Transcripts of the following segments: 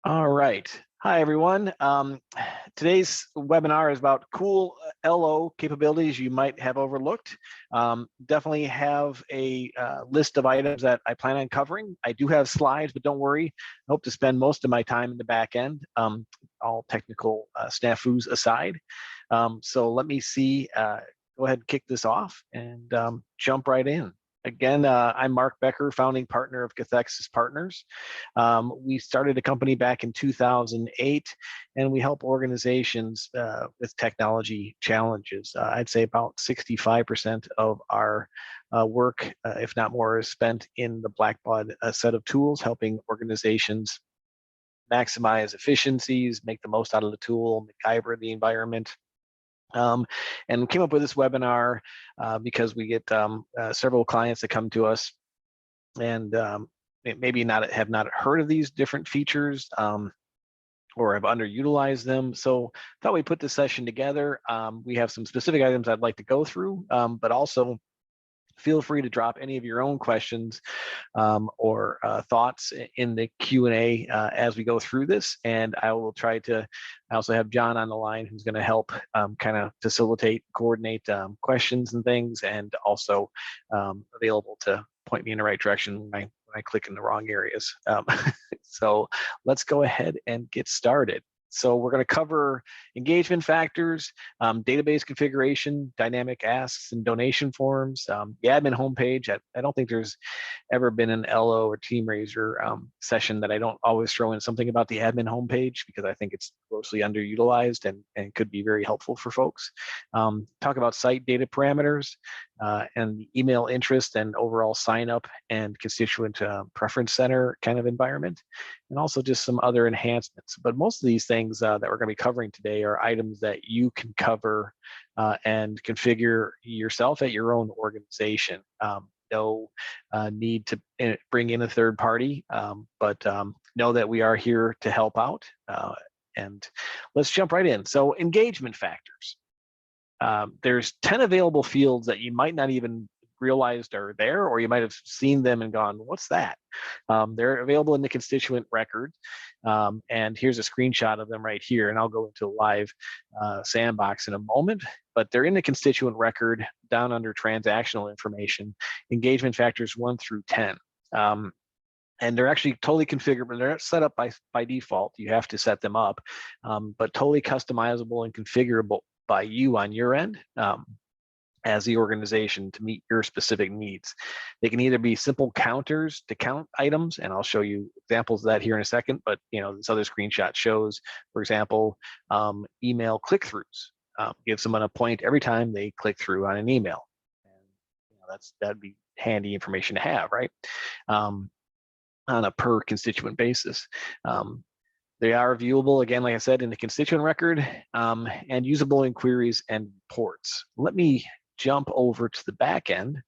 All right. Hi, everyone. Today's webinar is about cool LO capabilities you might have overlooked. Definitely have a list of items that I plan on covering. I do have slides, but don't worry. I hope to spend most of my time in the back end, all technical snafus aside. So let me see. Go ahead and kick this off and jump right in. Again, I'm Mark Becker, founding partner of Cathexis Partners. We started a company back in 2008, and we help organizations with technology challenges. I'd say about 65% of our work, if not more, is spent in the Blackbaud set of tools, helping organizations maximize efficiencies, make the most out of the tool, MacGyver the environment. And came up with this webinar because we get several clients that come to us and maybe have not heard of these different features or have underutilized them. So thought we'd put this session together. We have some specific items I'd like to go through, but also feel free to drop any of your own questions or thoughts in the Q&A as we go through this. And I will try to, I also have John on the line who's going to help kind of facilitate, coordinate questions and things, and also available to point me in the right direction when I click in the wrong areas. So let's go ahead and get started. So we're going to cover engagement factors, database configuration, dynamic asks and donation forms, the admin homepage. I don't think there's ever been an LO or TeamRaiser session that I don't always throw in something about the admin homepage, because I think it's grossly underutilized and could be very helpful for folks. Talk about site data parameters and the email interest and overall sign up and constituent preference center kind of environment, and also just some other enhancements. But most of these things that we're going to be covering today are items that you can cover and configure yourself at your own organization. No need to bring in a third party, but know that we are here to help out. And let's jump right in. So engagement factors. There's 10 available fields that you might not even realized are there, or you might have seen them and gone, what's that? They're available in the constituent record. And here's a screenshot of them right here. And I'll go into a live sandbox in a moment, but they're in the constituent record down under transactional information, engagement factors 1 through 10. And they're actually totally configurable. They're not set up by default. You have to set them up, but totally customizable and configurable by you on your end as the organization to meet your specific needs. They can either be simple counters to count items, and I'll show you examples of that here in a second, but this other screenshot shows, for example, email click-throughs. Give someone a point every time they click through on an email. And that'd be handy information to have, right? On a per constituent basis. They are viewable, again, like I said, in the constituent record, and usable in queries and reports. Let me jump over to the back end.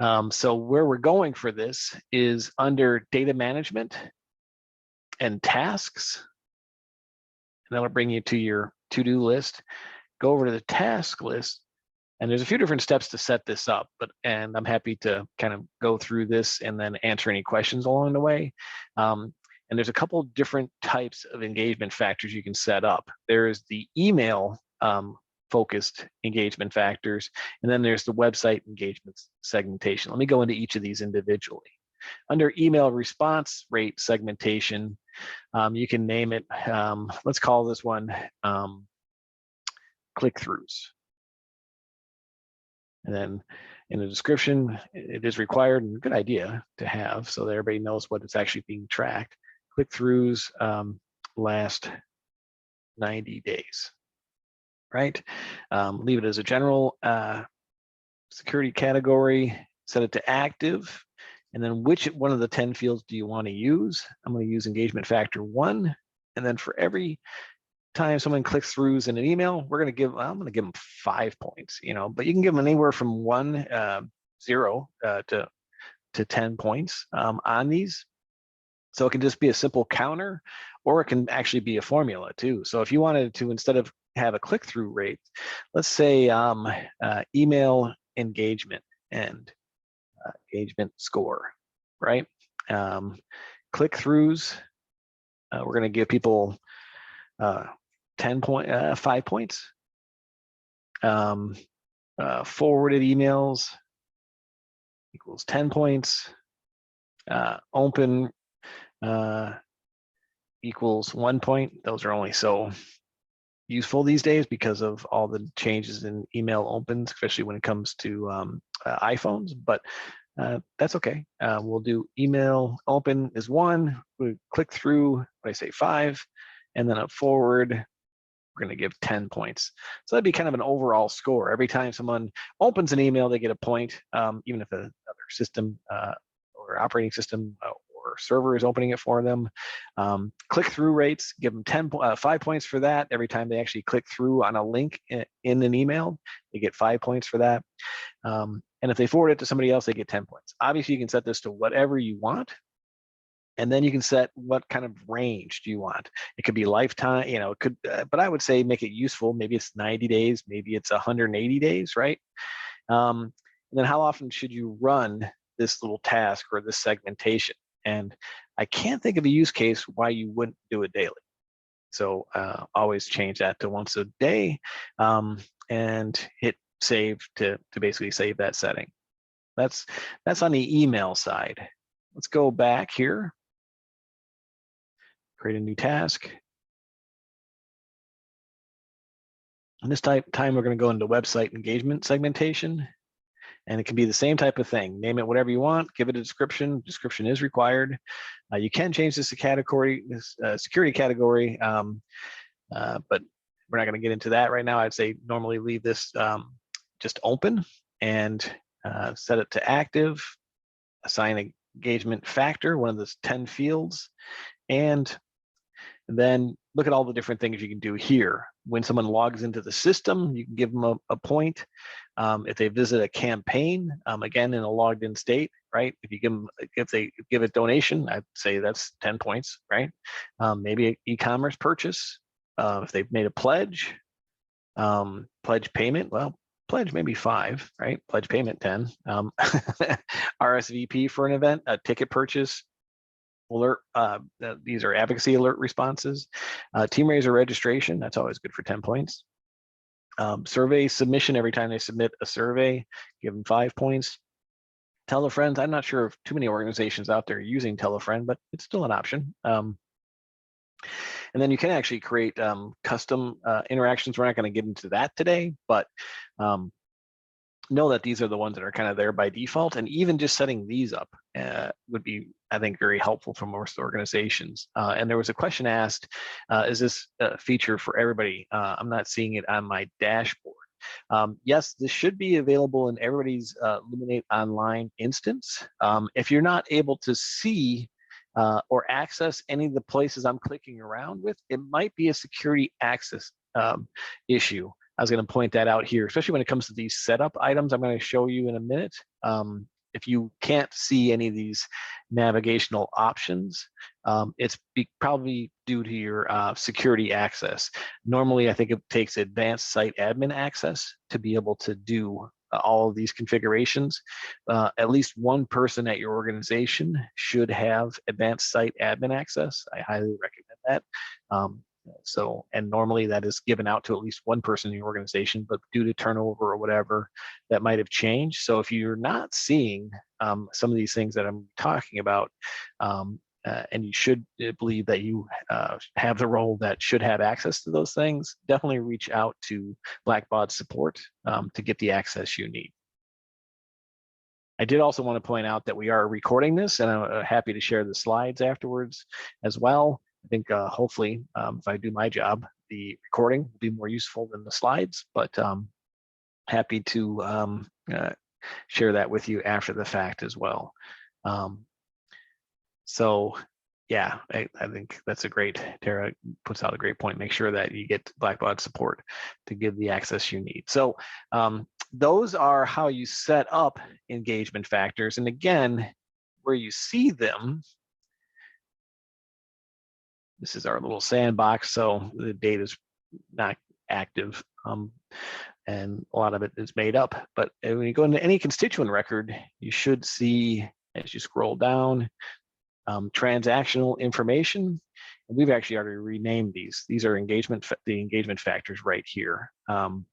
So where we're going for this is under data management and tasks. And that'll bring you to your to-do list. Go over to the task list. And there's a few different steps to set this up, and I'm happy to kind of go through this and then answer any questions along the way. And there's a couple different types of engagement factors you can set up. There's the email focused engagement factors, and then there's the website engagement segmentation. Let me go into each of these individually. Under email response rate segmentation, you can name it, let's call this one click-throughs. And then in the description, it is required and a good idea to have so that everybody knows what is actually being tracked. Click-throughs last 90 days, right? Leave it as a general security category, set it to active, and then which one of the 10 fields do you want to use? I'm going to use engagement factor 1, and then for every time someone clicks through in an email, I'm going to give them 5 points, but you can give them anywhere from 0 to 10 points on these. So it can just be a simple counter, or it can actually be a formula too. So if you wanted to, instead of have a click-through rate, let's say email engagement and engagement score, right? click-throughs, we're going to give people 5 points. Forwarded emails equals 10 points. Open equals 1 point. Those are only so useful these days because of all the changes in email opens, especially when it comes to iPhones, but that's okay. We'll do email open is 1, we click through, I say 5, and then a forward, we're going to give 10 points. So that'd be kind of an overall score. Every time someone opens an email, they get a point, even if another system or operating system or server is opening it for them. Click-through rates, give them 5 points for that. Every time they actually click through on a link in an email, they get 5 points for that. And if they forward it to somebody else, they get 10 points. Obviously, you can set this to whatever you want. And then you can set what kind of range do you want. It could be lifetime, it could, but I would say make it useful. Maybe it's 90 days, maybe it's 180 days, right? And then how often should you run this little task or this segmentation? And I can't think of a use case why you wouldn't do it daily. So always change that to once a day and hit save to basically save that setting. That's on the email side. Let's go back here. Create a new task. And this time we're going to go into website engagement segmentation. And it can be the same type of thing. Name it whatever you want, give it a description. Description is required. You can change this to category, security category, but we're not going to get into that right now. I'd say normally leave this just open and set it to active, assign engagement factor, one of those 10 fields, and then look at all the different things you can do here. When someone logs into the system, you can give them a point. If they visit a campaign, again, in a logged in state, right? If they give a donation, I'd say that's 10 points, right? Maybe an e-commerce purchase. If they've made a pledge payment, well, pledge maybe 5, right? Pledge payment 10. RSVP for an event, a ticket purchase, alert. These are advocacy alert responses. Team raiser registration, that's always good for 10 points. Survey submission, every time they submit a survey, give them 5 points. Tell a friend, I'm not sure if too many organizations out there using Tell a Friend, but it's still an option. And then you can actually create custom interactions. We're not going to get into that today, but know that these are the ones that are kind of there by default. And even just setting these up would be, I think, very helpful for most organizations. And there was a question asked, is this a feature for everybody? I'm not seeing it on my dashboard. Yes, this should be available in everybody's Luminate Online instance. If you're not able to see or access any of the places I'm clicking around with, it might be a security access issue. I was going to point that out here, especially when it comes to these setup items I'm going to show you in a minute. If you can't see any of these navigational options, it's probably due to your security access. Normally, I think it takes advanced site admin access to be able to do all of these configurations. At least one person at your organization should have advanced site admin access. I highly recommend that. And normally that is given out to at least one person in your organization, but due to turnover or whatever, that might have changed. So if you're not seeing some of these things that I'm talking about, and you should believe that you have the role that should have access to those things, definitely reach out to Blackbaud support to get the access you need. I did also want to point out that we are recording this, and I'm happy to share the slides afterwards as well. I think hopefully, if I do my job, the recording will be more useful than the slides, but happy to share that with you after the fact as well. So yeah, I think that's a great, Tara puts out a great point. Make sure that you get Blackbaud support to give the access you need. So those are how you set up engagement factors. And again, where you see them, this is our little sandbox, so the data is not active, and a lot of it is made up. But when you go into any constituent record, you should see, as you scroll down, Transactional information. And we've actually already renamed these. These are the engagement factors right here. And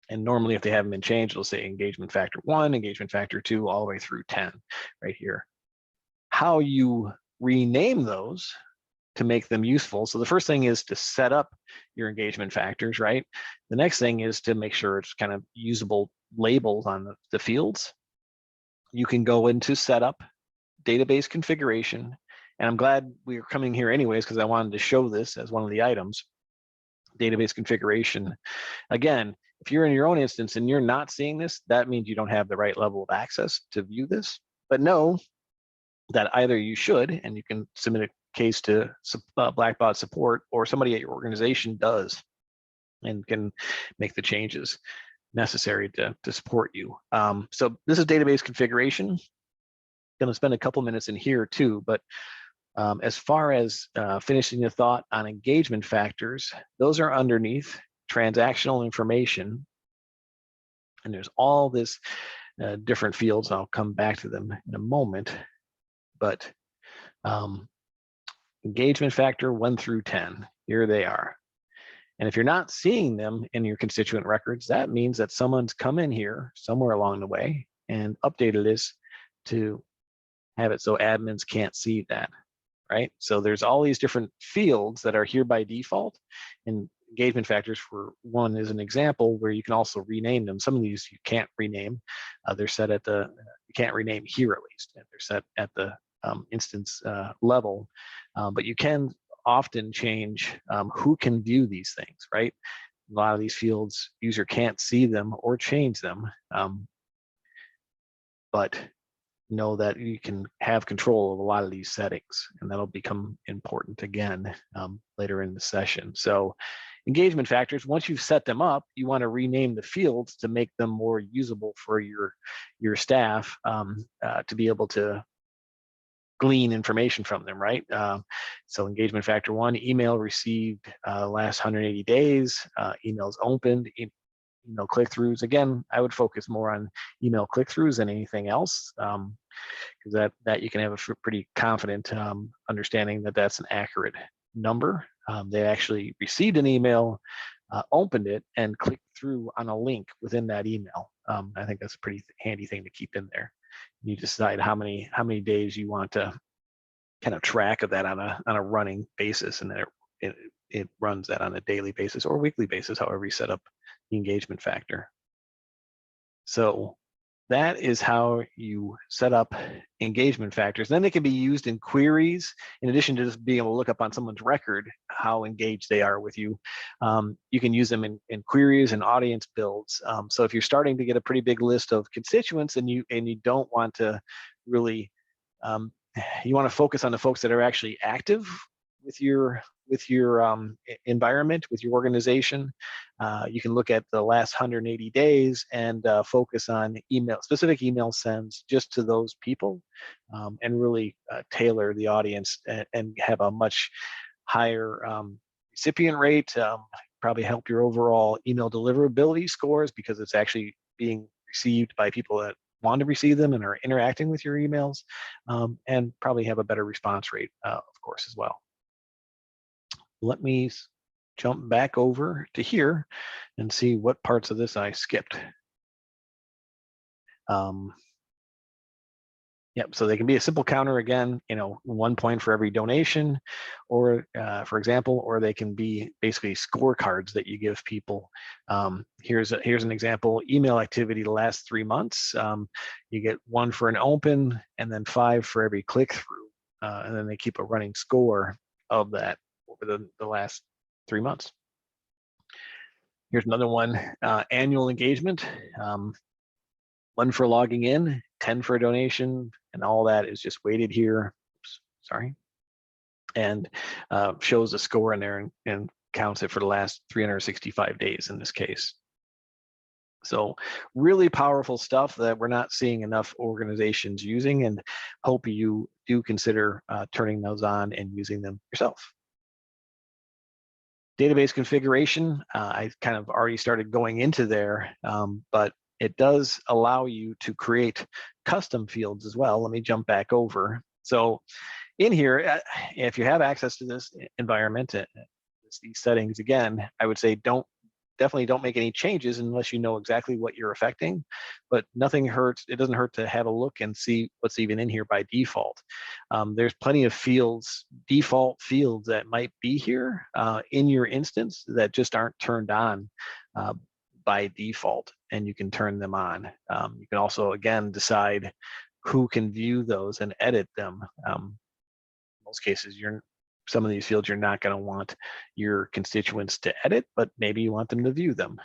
normally if they haven't been changed, it'll say engagement factor 1, engagement factor 2, all the way through 10 right here. How you rename those to make them useful. So the first thing is to set up your engagement factors, right? The next thing is to make sure it's kind of usable labels on the fields. You can go into setup, database configuration, and I'm glad we are coming here anyways because I wanted to show this as one of the items. Database configuration. Again, if you're in your own instance and you're not seeing this, that means you don't have the right level of access to view this. But know that either you should, and you can submit a case to Blackbaud support, or somebody at your organization does and can make the changes necessary to support you. So this is database configuration. Going to spend a couple minutes in here too, but as far as finishing the thought on engagement factors, those are underneath transactional information. And there's all this different fields. I'll come back to them in a moment. But engagement factor 1 through 10, here they are. And if you're not seeing them in your constituent records, that means that someone's come in here somewhere along the way and updated this to have it so admins can't see that, right? So there's all these different fields that are here by default, and engagement factors for one is an example where you can also rename them. Some of these you can't rename. They're set at the, you can't rename here at least. They're set at the instance level, but you can often change who can view these things, right? A lot of these fields, user can't see them or change them, but know that you can have control of a lot of these settings, and that'll become important again later in the session. So engagement factors, once you've set them up, you want to rename the fields to make them more usable for your staff to be able to glean information from them, right? So engagement factor 1, email received last 180 days, emails opened, email click-throughs. Again, I would focus more on email click-throughs than anything else, because that you can have a pretty confident understanding that that's an accurate number. They actually received an email, opened it, and clicked through on a link within that email. I think that's a pretty handy thing to keep in there. You decide how many days you want to kind of track of that on a running basis, and then it runs that on a daily basis or weekly basis, however you set up the engagement factor. So that is how you set up engagement factors. Then they can be used in queries. In addition to just being able to look up on someone's record how engaged they are with you, you can use them in queries and audience builds. So if you're starting to get a pretty big list of constituents and you don't want to really, you want to focus on the folks that are actually active with your environment, with your organization, you can look at the last 180 days and focus on specific email sends just to those people, and really tailor the audience and have a much higher recipient rate, probably help your overall email deliverability scores because it's actually being received by people that want to receive them and are interacting with your emails, and probably have a better response rate, of course, as well. Let me jump back over to here and see what parts of this I skipped. Yep, so they can be a simple counter again, 1 point for every donation, or for example, or they can be basically scorecards that you give people. Here's an example: email activity the last 3 months. You get 1 for an open, and then 5 for every click through, and then they keep a running score of that over the last 3 months. Here's another one: annual engagement. 1 for logging in, 10 for a donation, and all that is just weighted here. Oops, sorry. And shows a score in there and counts it for the last 365 days in this case. So really powerful stuff that we're not seeing enough organizations using, and hope you do consider turning those on and using them yourself. Database configuration, I kind of already started going into there, but it does allow you to create custom fields as well. Let me jump back over. So in here, if you have access to this environment, these settings, again, I would say definitely don't make any changes unless you know exactly what you're affecting, but nothing hurts. It doesn't hurt to have a look and see what's even in here by default. There's plenty of fields, default fields that might be here in your instance that just aren't turned on by default, and you can turn them on. You can also, again, decide who can view those and edit them. In most cases, some of these fields you're not going to want your constituents to edit, but maybe you want them to view them.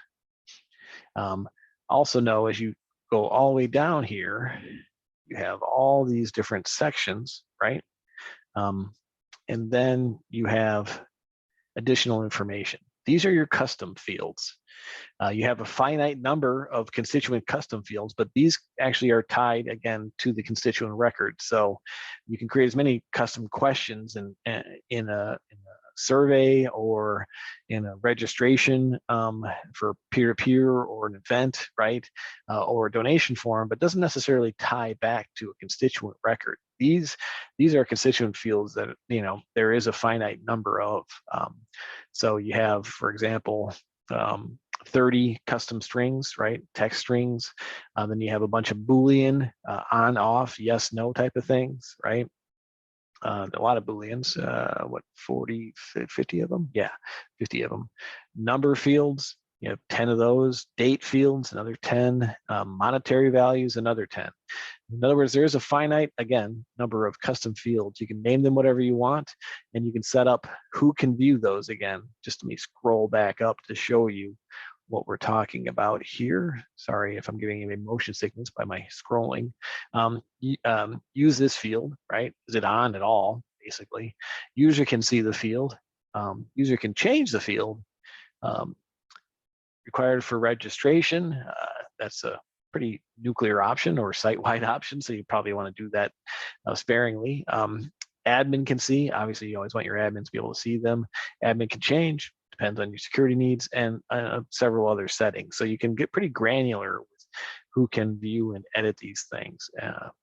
Also know, as you go all the way down here, you have all these different sections, right? And then you have additional information. These are your custom fields. You have a finite number of constituent custom fields, but these actually are tied, again, to the constituent record. So you can create as many custom questions in a survey or in a registration for peer-to-peer or an event, right? Or a donation form, but doesn't necessarily tie back to a constituent record. These are constituent fields that, there is a finite number of. So you have, for example, 30 custom strings, right? Text strings. Then you have a bunch of Boolean, on, off, yes, no type of things, right? A lot of Booleans, what, 40, 50 of them? Yeah, 50 of them. Number fields, you have 10 of those. Date fields, another 10. Monetary values, another 10. In other words, there is a finite, again, number of custom fields. You can name them whatever you want, and you can set up who can view those. Again, just let me scroll back up to show you what we're talking about here. Sorry if I'm giving you a motion sickness by my scrolling. Use this field, right? Is it on at all, basically? User can see the field. User can change the field. Required for registration, that's a pretty nuclear option or site-wide option, so you probably want to do that sparingly. Admin can see, obviously you always want your admins to be able to see them. Admin can change, depends on your security needs, and several other settings. So you can get pretty granular with who can view and edit these things.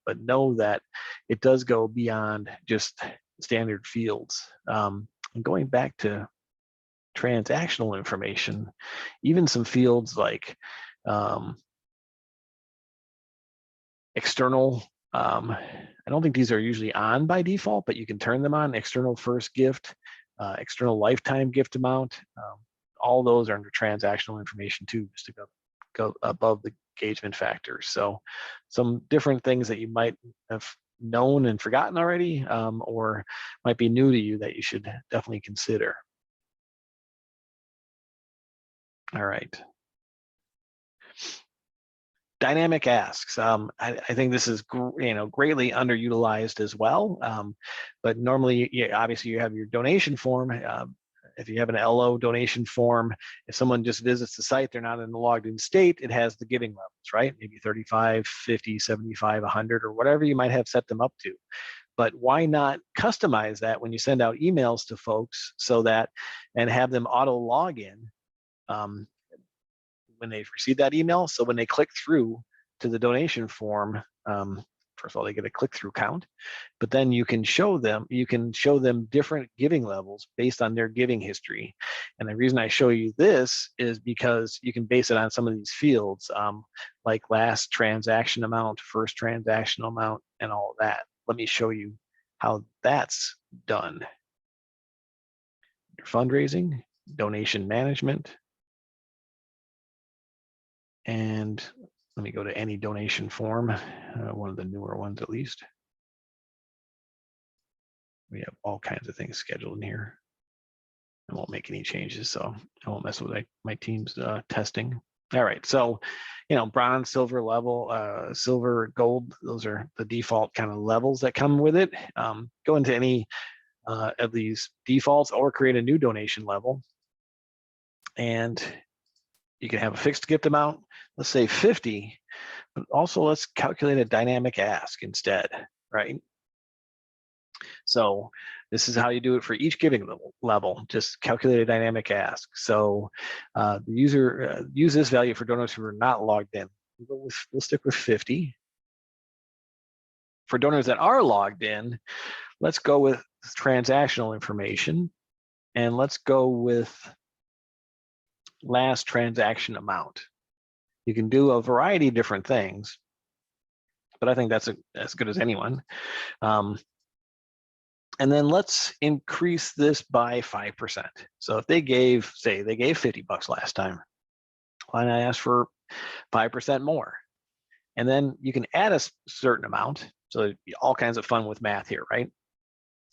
But know that it does go beyond just standard fields. And going back to transactional information, even some fields like external, I don't think these are usually on by default, but you can turn them on. External first gift, external lifetime gift amount, all those are under transactional information too, just to go above the engagement factors. So some different things that you might have known and forgotten already, or might be new to you that you should definitely consider. All right. Dynamic asks. I think this is greatly underutilized as well. But normally, obviously, you have your donation form. If you have an LO donation form, if someone just visits the site, they're not in the logged in state, it has the giving levels, right? Maybe 35, 50, 75, 100, or whatever you might have set them up to. But why not customize that when you send out emails to folks so that, and have them auto log in when they've received that email. So when they click through to the donation form, first of all, they get a click-through count, but then you can show them different giving levels based on their giving history. And the reason I show you this is because you can base it on some of these fields, like last transaction amount, first transaction amount, and all of that. Let me show you how that's done. Fundraising, donation management, and let me go to any donation form, one of the newer ones at least. We have all kinds of things scheduled in here. I won't make any changes, so I won't mess with my team's testing. All right, so bronze, silver level, silver, gold, those are the default kind of levels that come with it. Go into any of these defaults or create a new donation level. And you can have a fixed gift amount, let's say 50, but also let's calculate a dynamic ask instead, right? So this is how you do it for each giving level, just calculate a dynamic ask. So the user use this value for donors who are not logged in. We'll stick with 50. for donors that are logged in, let's go with transactional information, and let's go with last transaction amount. You can do a variety of different things, but I think that's as good as anyone. And then let's increase this by 5%. So if they gave, say they gave $50 last time, why not ask for 5% more? And then you can add a certain amount. So all kinds of fun with math here, right?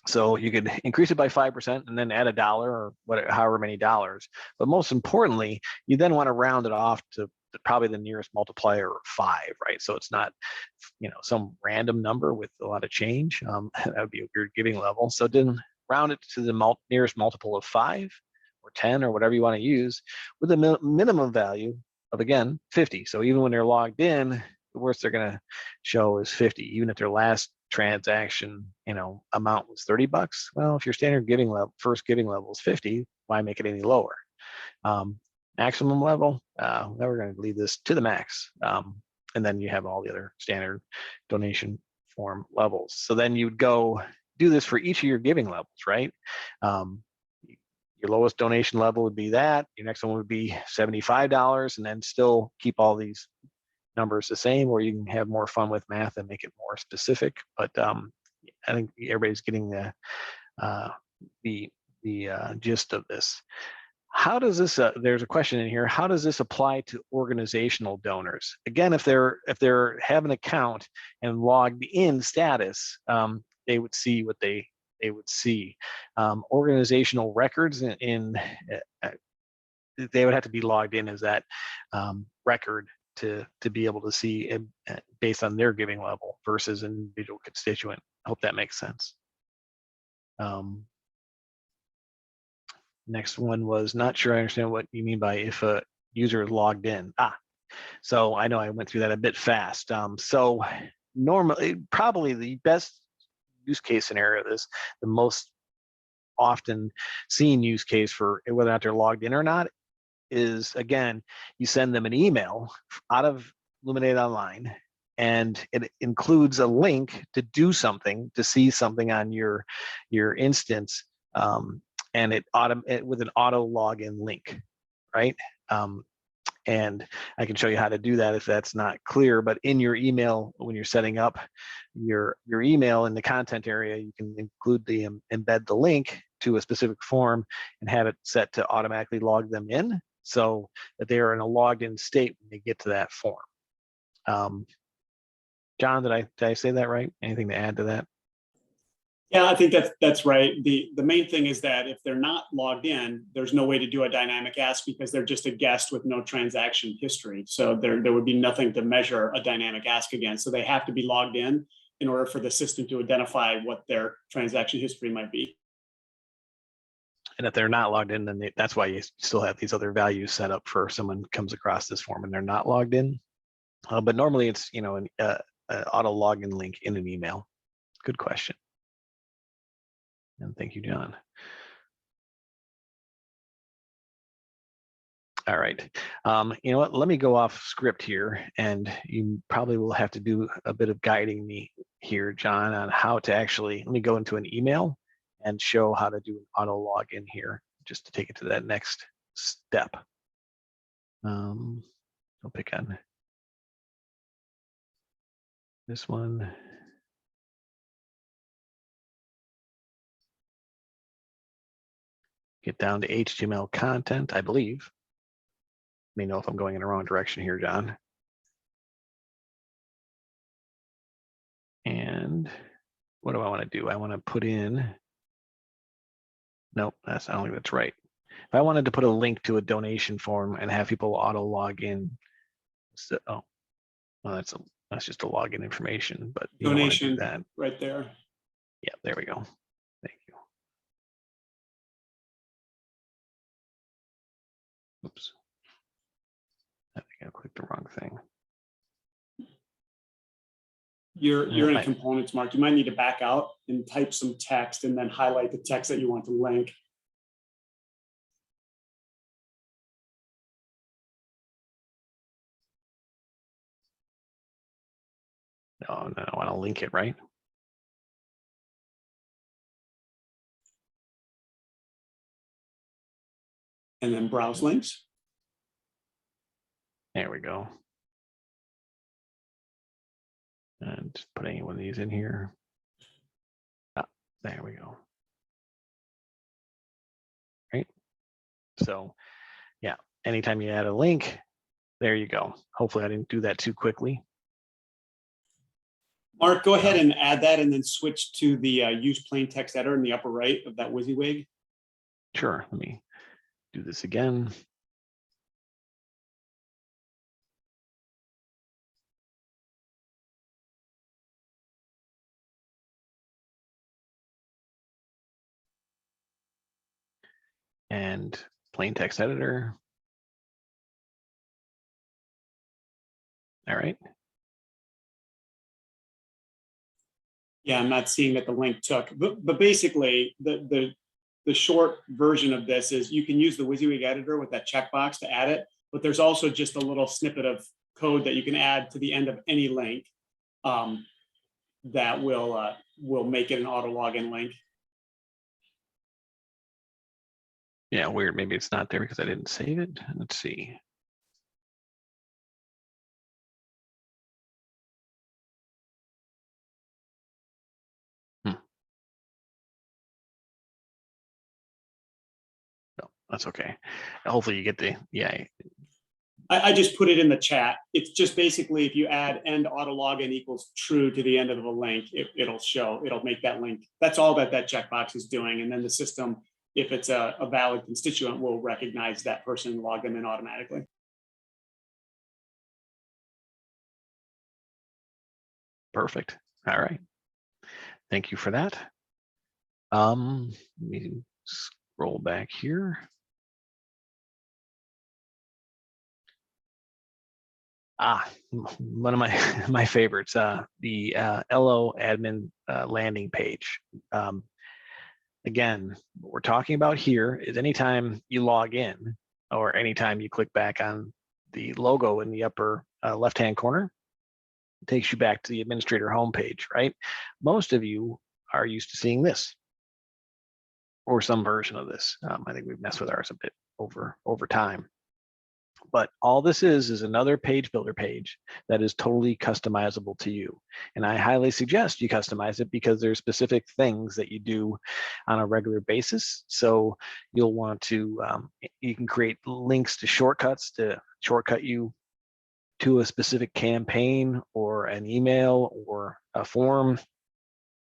So you could increase it by 5% and then add $1 or whatever, however many dollars. But most importantly, you then want to round it off to probably the nearest multiplier of 5, right? So it's not, some random number with a lot of change. That would be a weird giving level. So then round it to the nearest multiple of 5 or 10 or whatever you want to use, with a minimum value of, again, 50. So even when they're logged in, the worst they're going to show is 50, even if their last transaction amount was $30. Well, if your standard giving level, first giving level is 50, why make it any lower? Maximum level, we're going to leave this to the max, and then you have all the other standard donation form levels. So then you'd go do this for each of your giving levels, right? Your lowest donation level would be that. Your next one would be $75, and then still keep all these numbers the same, or you can have more fun with math and make it more specific. But I think everybody's getting the gist of this. How does this? There's a question in here. How does this apply to organizational donors? Again, if they have an account and logged in status, they would see what they would see. Organizational records they would have to be logged in as that record to be able to see based on their giving level versus an individual constituent. I hope that makes sense. Next one was, not sure I understand what you mean by if a user is logged in. So I know I went through that a bit fast. So normally, probably the best use case scenario is the most often seen use case for whether or not they're logged in or not is, again, you send them an email out of Luminate Online, and it includes a link to do something, to see something on your instance, and it with an auto login link, right? And I can show you how to do that if that's not clear. But in your email, when you're setting up your email in the content area, you can include embed the link to a specific form and have it set to automatically log them in, so that they are in a logged in state when they get to that form. John, did I say that right? Anything to add to that? Yeah, I think that's right. The main thing is that if they're not logged in, there's no way to do a dynamic ask because they're just a guest with no transaction history. So there would be nothing to measure a dynamic ask against. So they have to be logged in order for the system to identify what their transaction history might be. And if they're not logged in, then that's why you still have these other values set up for if someone comes across this form and they're not logged in. But normally it's an auto login link in an email. Good question. And thank you, John. All right. You know what? Let me go off script here, and you probably will have to do a bit of guiding me here, John, on how to actually, let me go into an email and show how to do an auto login here, just to take it to that next step. I'll pick on this one. Get down to HTML content, I believe. Let me know if I'm going in the wrong direction here, John. And what do I want to do? I want to put in, nope, I don't think that's right. If I wanted to put a link to a donation form and have people auto log in, so, oh, well, that's just a login information, but you donation don't want to do that. Right there. Yeah, there we go. Thank you. Oops. I think I clicked the wrong thing. You're in components, Mark. You might need to back out and type some text and then highlight the text that you want to link. No, I want to link it, right? And then browse links. There we go. And just put any one of these in here. Ah, there we go. Right. So yeah, anytime you add a link, there you go. Hopefully I didn't do that too quickly. Mark, go ahead and add that and then switch to the use plain text editor in the upper right of that WYSIWYG. Sure, let me do this again. And plain text editor. All right. Yeah, I'm not seeing that the link took, but basically the short version of this is you can use the WYSIWYG editor with that checkbox to add it, but there's also just a little snippet of code that you can add to the end of any link that will make it an auto login link. Yeah, weird. Maybe it's not there because I didn't save it. Let's see. No, that's okay. Hopefully you get the, yeah. I just put it in the chat. It's just basically if you add end auto login equals true to the end of the link, it'll make that link. That's all that checkbox is doing. And then the system, if it's a valid constituent, will recognize that person and log them in automatically. Perfect. All right. Thank you for that. Let me scroll back here. One of my favorites, the LO admin landing page. Again, what we're talking about here is anytime you log in or anytime you click back on the logo in the upper left-hand corner, it takes you back to the administrator homepage, right? Most of you are used to seeing this or some version of this. I think we've messed with ours a bit over time. But all this is another page builder page that is totally customizable to you. And I highly suggest you customize it because there's specific things that you do on a regular basis. So you'll want to, you can create links to shortcuts to shortcut you to a specific campaign or an email or a form.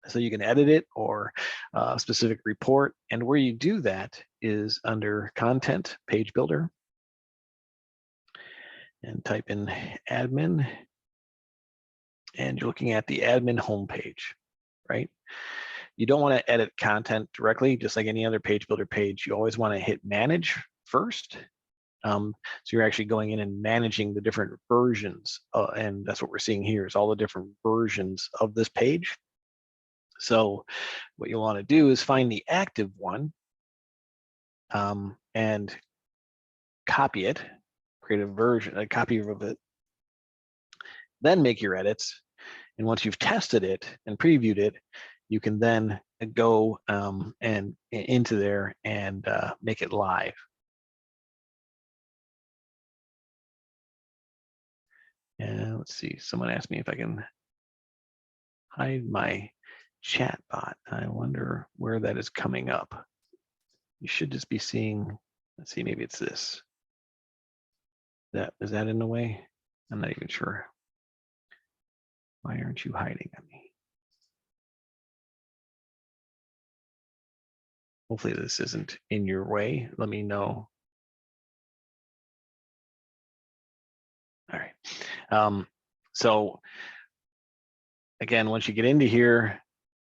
So you can edit it or a specific report. And where you do that is under Content, Page Builder. And type in admin, and you're looking at the admin homepage, right? You don't want to edit content directly, just like any other page builder page. You always want to hit manage first. So you're actually going in and managing the different versions, and that's what we're seeing here is all the different versions of this page. So what you'll want to do is find the active one and copy it, create a copy of it, then make your edits. And once you've tested it and previewed it, you can then go and into there and make it live. And let's see, someone asked me if I can hide my chat bot. I wonder where that is coming up. You should just be seeing, let's see, maybe it's this. Is that in the way? I'm not even sure. Why aren't you hiding on me? Hopefully this isn't in your way. Let me know. All right. So again, once you get into here,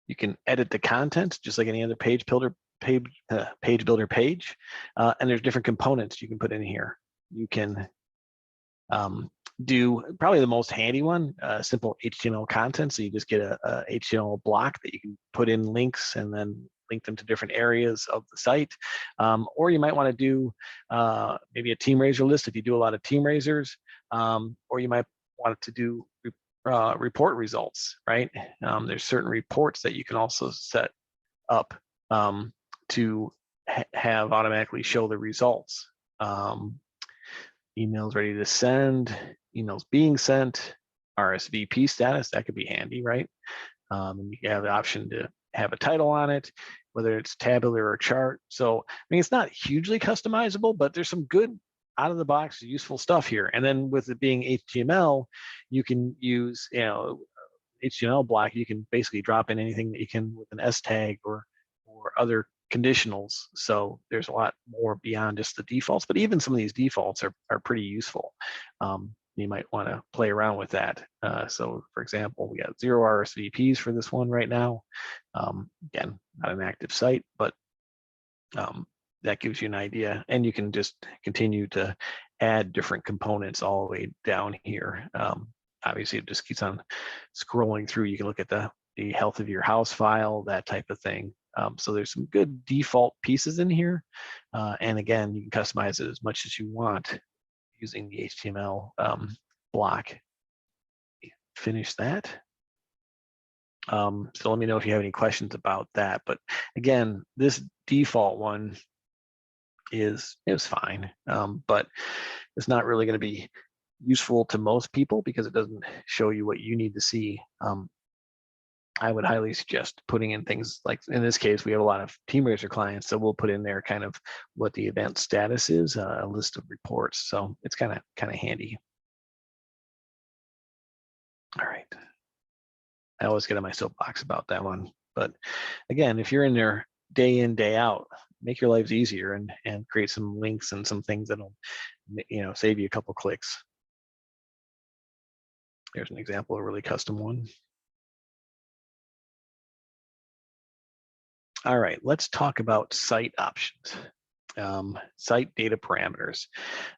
you can edit the content just like any other page builder page. And there's different components you can put in here. You can do probably the most handy one, simple HTML content. So you just get a HTML block that you can put in links and then link them to different areas of the site. Or you might want to do maybe a team raiser list if you do a lot of team raisers, or you might want to do report results, right? There's certain reports that you can also set up to have automatically show the results. Emails ready to send, emails being sent, RSVP status, that could be handy, right? And you have the option to have a title on it, whether it's tabular or chart. So, I mean, it's not hugely customizable, but there's some good out of the box useful stuff here. And then with it being HTML, you can use, HTML block, you can basically drop in anything that you can with an S tag or other conditionals. So there's a lot more beyond just the defaults, but even some of these defaults are pretty useful. You might want to play around with that. So for example, we got 0 RSVPs for this one right now. Again, not an active site, but that gives you an idea, and you can just continue to add different components all the way down here. Obviously, it just keeps on scrolling through. You can look at the health of your house file, that type of thing. So there's some good default pieces in here. And again, you can customize it as much as you want using the HTML block. Finish that. So let me know if you have any questions about that. But again, this default one is fine, but it's not really going to be useful to most people because it doesn't show you what you need to see. I would highly suggest putting in things like, in this case, we have a lot of TeamRaiser clients, so we'll put in there kind of what the event status is, a list of reports. So it's kind of handy. All right. I always get on my soapbox about that one, but again, if you're in there day in, day out, make your lives easier and create some links and some things that'll, save you a couple clicks. There's an example of a really custom one. All right, let's talk about site options. Site data parameters.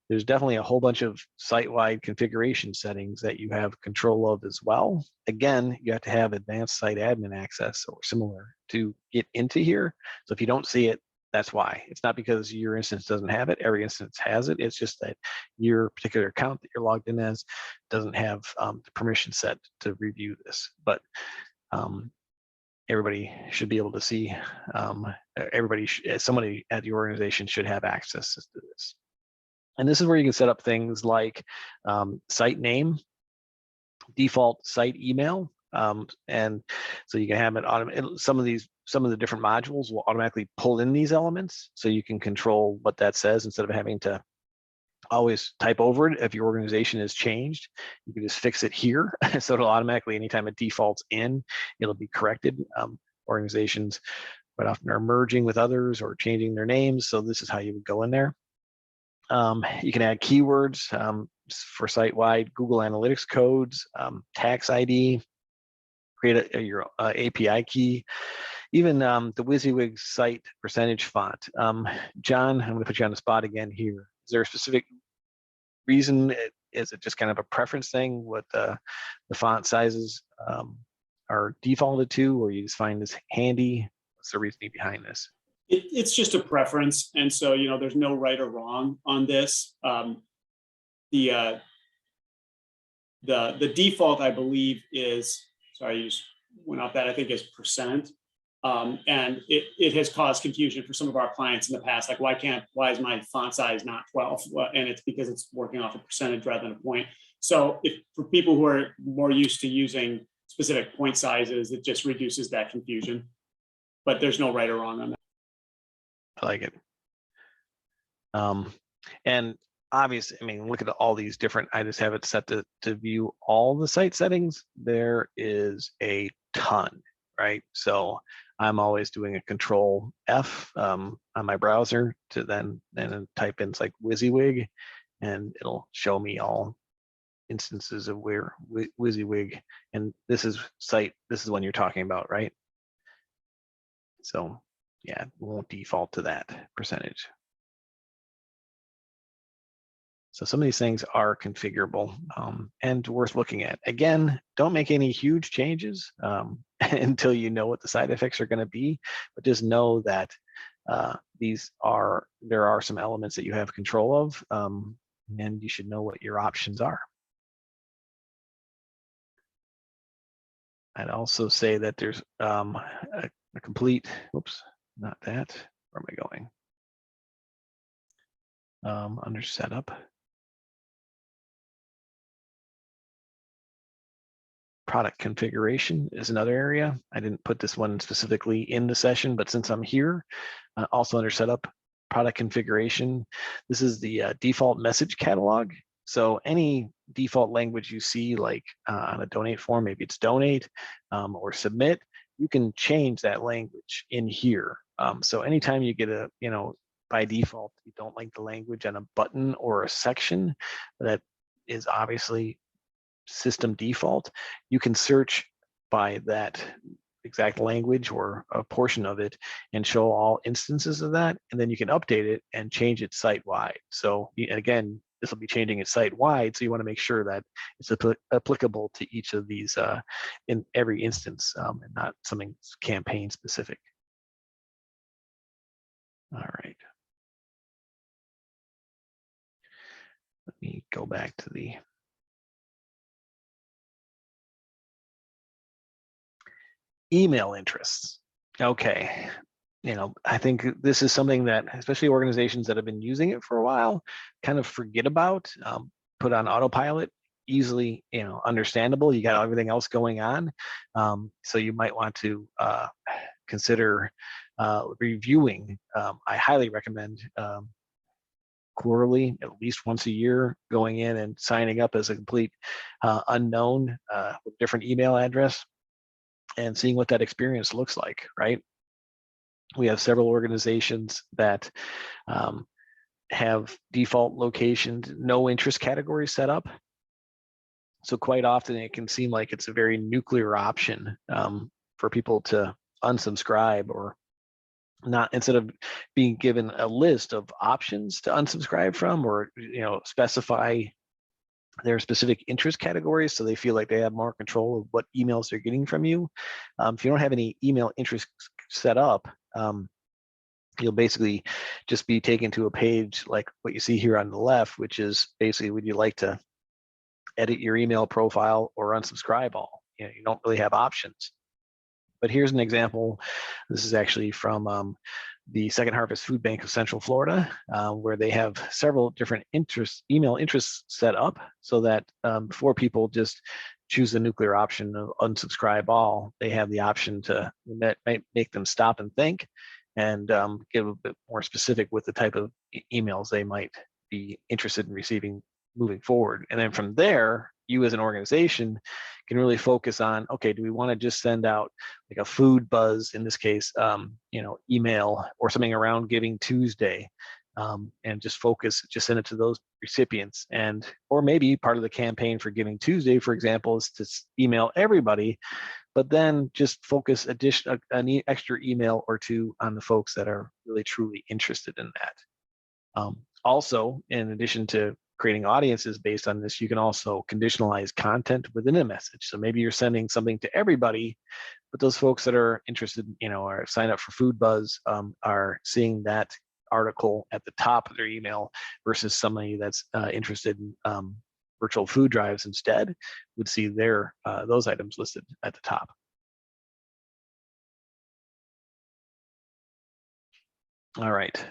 There's definitely a whole bunch of site-wide configuration settings that you have control of as well. Again, you have to have advanced site admin access or similar to get into here. So if you don't see it, that's why. It's not because your instance doesn't have it. Every instance has it. It's just that your particular account that you're logged in as doesn't have the permission set to review this. But everybody should be able to see, somebody at the organization should have access to this. And this is where you can set up things like site name, default site email, and so you can have it some of the different modules will automatically pull in these elements, so you can control what that says instead of having to always type over it. If your organization has changed, you can just fix it here. So it'll automatically, anytime it defaults in, it'll be corrected. Organizations quite often are merging with others or changing their names. So this is how you would go in there. You can add keywords for site-wide Google Analytics codes, tax ID, create your API key, even the WYSIWYG site percentage font. John, I'm going to put you on the spot again here. Is there a specific reason? Is it just kind of a preference thing what the font sizes are defaulted to, or you just find this handy? What's the reasoning behind this? It's just a preference, and so there's no right or wrong on this. The default, I believe, is, sorry, you just went off that, I think is %. And it has caused confusion for some of our clients in the past, like why is my font size not 12? Well, and it's because it's working off a percentage rather than a point. So for people who are more used to using specific point sizes, it just reduces that confusion. But there's no right or wrong on that. I like it. And obviously, I mean, look at all these different, I just have it set to view all the site settings. There is a ton, right? So I'm always doing a Control F on my browser to then type in like WYSIWYG, and it'll show me all instances of where WYSIWYG, and this is the one you're talking about, right? So yeah, it won't default to that percentage. So some of these things are configurable and worth looking at. Again, don't make any huge changes until you know what the side effects are going to be, but just know that there are some elements that you have control of, and you should know what your options are. I'd also say that there's a complete, whoops, not that. Where am I going? Under setup. Product configuration is another area. I didn't put this one specifically in the session, but since I'm here, also under setup, product configuration, this is the default message catalog. So any default language you see, like on a donate form, maybe it's donate or submit, you can change that language in here. So anytime you get a, by default, you don't like the language on a button or a section that is obviously system default, you can search by that exact language or a portion of it and show all instances of that, and then you can update it and change it site-wide. So again, this will be changing it site-wide, so you want to make sure that it's applicable to each of these in every instance, and not something campaign specific. All right. Let me go back to the email interests. Okay. I think this is something that especially organizations that have been using it for a while kind of forget about, put on autopilot, easily, understandable. You got everything else going on. So you might want to consider reviewing. I highly recommend quarterly, at least once a year, going in and signing up as a complete unknown with different email address and seeing what that experience looks like, right? We have several organizations that have default locations, no interest categories set up. So quite often it can seem like it's a very nuclear option for people to unsubscribe, or not, instead of being given a list of options to unsubscribe from, or specify their specific interest categories so they feel like they have more control of what emails they're getting from you. If you don't have any email interests set up, you'll basically just be taken to a page like what you see here on the left, which is basically, would you like to edit your email profile or unsubscribe all? You don't really have options. But here's an example. This is actually from the Second Harvest Food Bank of Central Florida, where they have several different email interests set up so that before people just choose the nuclear option of unsubscribe all, they have the option to make them stop and think and get a bit more specific with the type of emails they might be interested in receiving moving forward. And then from there, you as an organization can really focus on, okay, do we want to just send out like a food buzz, in this case, email or something around Giving Tuesday, and just send it to those recipients. Or maybe part of the campaign for Giving Tuesday, for example, is to email everybody, but then just focus an extra email or two on the folks that are really truly interested in that. Also, in addition to creating audiences based on this, you can also conditionalize content within a message. So maybe you're sending something to everybody, but those folks that are interested, or sign up for Food Buzz, are seeing that article at the top of their email, versus somebody that's interested in virtual food drives instead would see those items listed at the top. All right.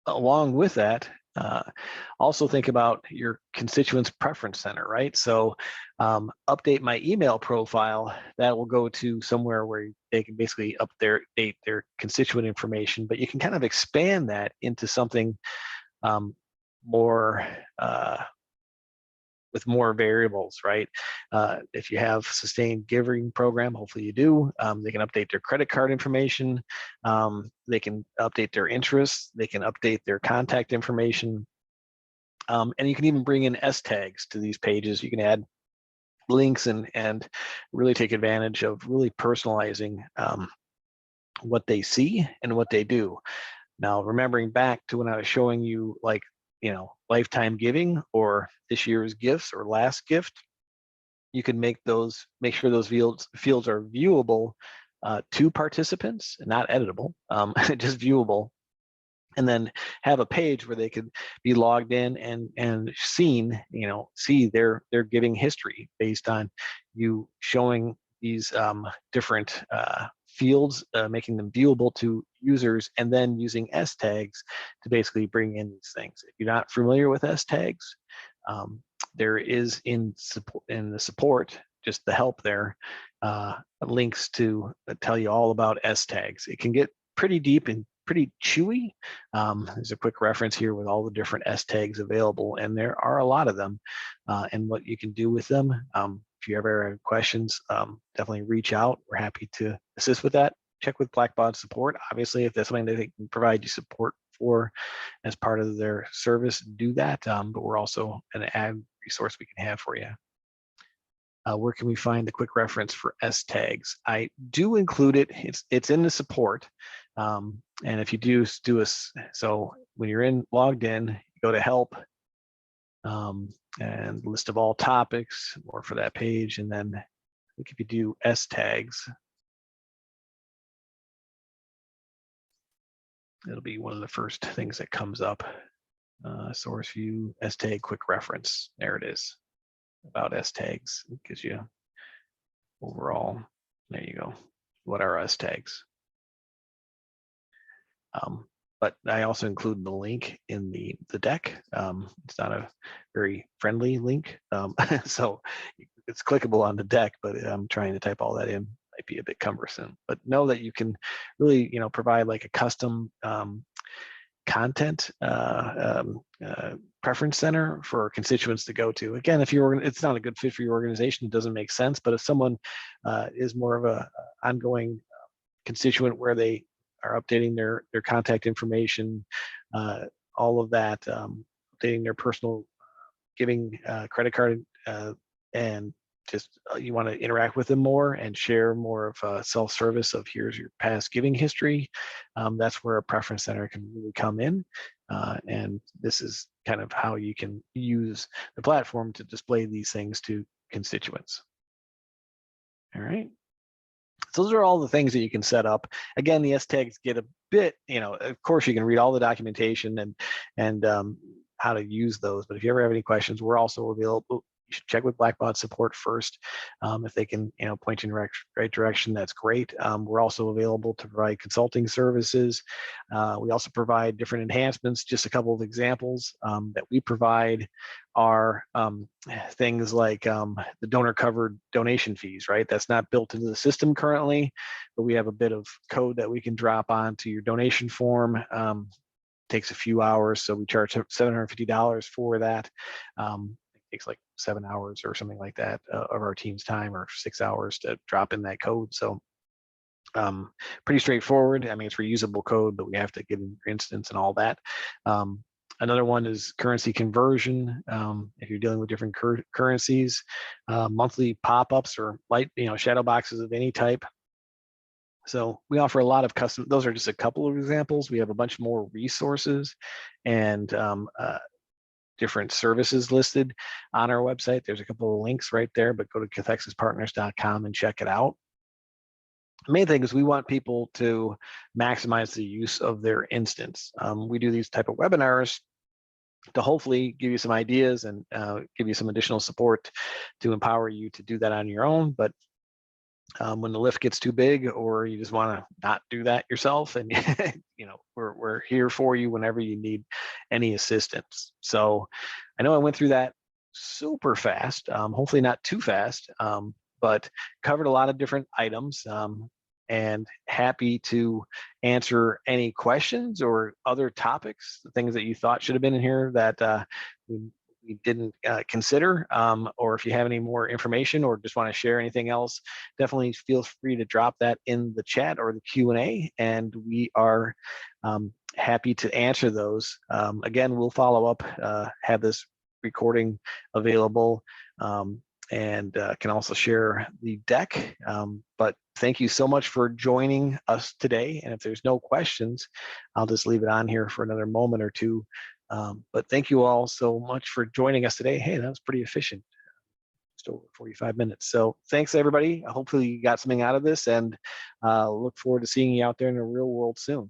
Along with that, also think about your constituents preference center, right? So update my email profile, that will go to somewhere where they can basically update their constituent information, but you can kind of expand that into something more with more variables, right? If you have sustained giving program, hopefully you do, they can update their credit card information, they can update their interests, they can update their contact information, and you can even bring in S tags to these pages. You can add links and really take advantage of really personalizing what they see and what they do. Now, remembering back to when I was showing you, like, lifetime giving or this year's gifts or last gift, you can make sure those fields are viewable to participants, not editable, just viewable, and then have a page where they could be logged in and see their giving history based on you showing these different fields, making them viewable to users, and then using S tags to basically bring in these things. If you're not familiar with S tags, there is in the support, just the help there, links to tell you all about S tags. It can get pretty deep and pretty chewy. There's a quick reference here with all the different S tags available, and there are a lot of them, and what you can do with them. If you ever have questions, definitely reach out. We're happy to assist with that. Check with Blackbaud support. Obviously, if there's something that they can provide you support for as part of their service, do that. But we're also an ad resource we can have for you. Where can we find the quick reference for S tags? I do include it. It's in the support. And if you do so when you're logged in, you go to help, and list of all topics, or for that page, and then I think if you do S tags, it'll be one of the first things that comes up. Source view, S tag quick reference. There it is. About S tags. It gives you overall. There you go. What are S tags? But I also include the link in the deck. It's not a very friendly link, so it's clickable on the deck, but I'm trying to type all that in. Might be a bit cumbersome, but know that you can really, provide like a custom content preference center for constituents to go to. Again, if it's not a good fit for your organization, it doesn't make sense. But if someone is more of a ongoing constituent where they are updating their contact information, all of that, updating their personal giving credit card, and just you want to interact with them more and share more of self-service of here's your past giving history, that's where a preference center can really come in. And this is kind of how you can use the platform to display these things to constituents. All right. So those are all the things that you can set up. Again, the S tags get a bit, of course you can read all the documentation and how to use those. But if you ever have any questions, we're also available. You should check with Blackbaud support first. If they can, point you in the right direction, that's great. We're also available to provide consulting services. We also provide different enhancements. Just a couple of examples that we provide are things like the donor-covered donation fees, right? That's not built into the system currently, but we have a bit of code that we can drop onto your donation form. Takes a few hours, so we charge $750 for that. Takes like 7 hours or something like that of our team's time, or 6 hours to drop in that code. So pretty straightforward. I mean, it's reusable code, but we have to get an instance and all that. Another one is currency conversion. If you're dealing with different currencies, monthly pop-ups or light, shadow boxes of any type. So we offer a lot of custom. Those are just a couple of examples. We have a bunch more resources and different services listed on our website. There's a couple of links right there, but go to cathexispartners.com and check it out. The main thing is we want people to maximize the use of their instance. We do these type of webinars to hopefully give you some ideas and give you some additional support to empower you to do that on your own. But when the lift gets too big, or you just want to not do that yourself, and we're here for you whenever you need any assistance. So I know I went through that super fast, hopefully not too fast, but covered a lot of different items, and happy to answer any questions or other topics, things that you thought should have been in here that we didn't consider, or if you have any more information or just want to share anything else, definitely feel free to drop that in the chat or the Q&A, and we are happy to answer those. Again, we'll follow up, have this recording available, and can also share the deck. But thank you so much for joining us today. And if there's no questions, I'll just leave it on here for another moment or two. But thank you all so much for joining us today. Hey, that was pretty efficient, just over 45 minutes. So thanks, everybody. Hopefully you got something out of this, and look forward to seeing you out there in the real world soon.